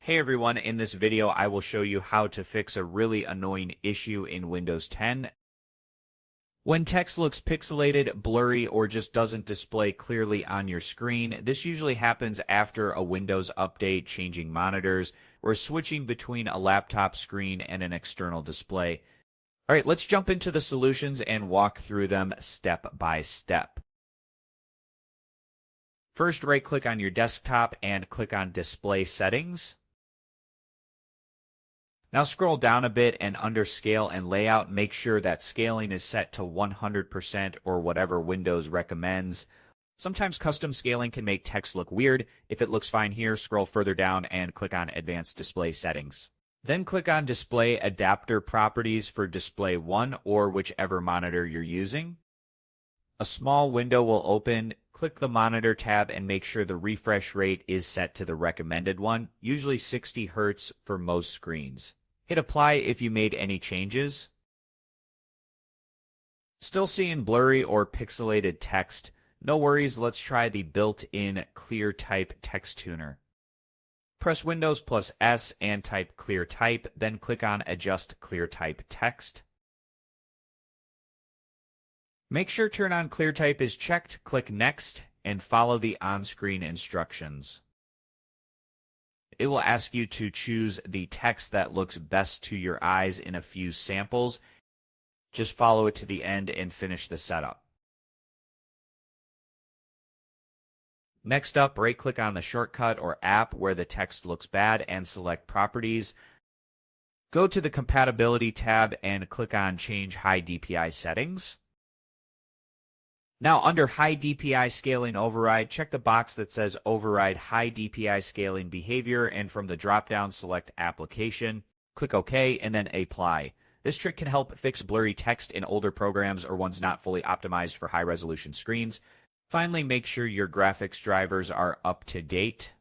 Hey everyone, in this video I will show you how to fix a really annoying issue in Windows 10. When text looks pixelated, blurry, or just doesn't display clearly on your screen, this usually happens after a Windows update, changing monitors, or switching between a laptop screen and an external display. Alright, let's jump into the solutions and walk through them step by step. First, right-click on your desktop and click on Display Settings. Now scroll down a bit and under Scale and Layout, make sure that scaling is set to 100% or whatever Windows recommends. Sometimes custom scaling can make text look weird. If it looks fine here, scroll further down and click on Advanced Display Settings. Then click on Display Adapter Properties for Display 1 or whichever monitor you're using. A small window will open. Click the Monitor tab and make sure the refresh rate is set to the recommended one, usually 60 Hz for most screens. Hit Apply if you made any changes. Still seeing blurry or pixelated text? No worries, let's try the built-in ClearType Text Tuner. Press Windows plus S and type ClearType, then click on Adjust ClearType Text. Make sure Turn on ClearType is checked, click Next, and follow the on-screen instructions. It will ask you to choose the text that looks best to your eyes in a few samples. Just follow it to the end and finish the setup. Next up, right-click on the shortcut or app where the text looks bad and select Properties. Go to the Compatibility tab and click on Change High DPI Settings. Now, under High DPI Scaling Override, check the box that says Override High DPI Scaling Behavior, and from the drop-down, select Application. Click OK, and then Apply. This trick can help fix blurry text in older programs or ones not fully optimized for high-resolution screens. Finally, make sure your graphics drivers are up to date.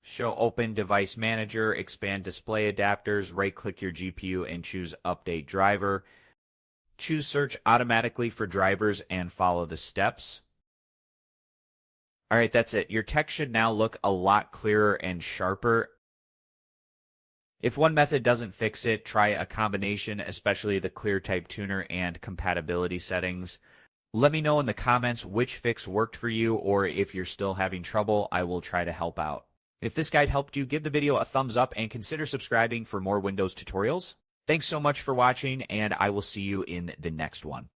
Show Open Device Manager, expand Display Adapters, right-click your GPU and choose Update Driver. Choose Search automatically for drivers and follow the steps. Alright, that's it. Your text should now look a lot clearer and sharper. If one method doesn't fix it, try a combination, especially the ClearType Tuner and compatibility settings. Let me know in the comments which fix worked for you, or if you're still having trouble, I will try to help out. If this guide helped you, give the video a thumbs up and consider subscribing for more Windows tutorials. Thanks so much for watching, and I will see you in the next one.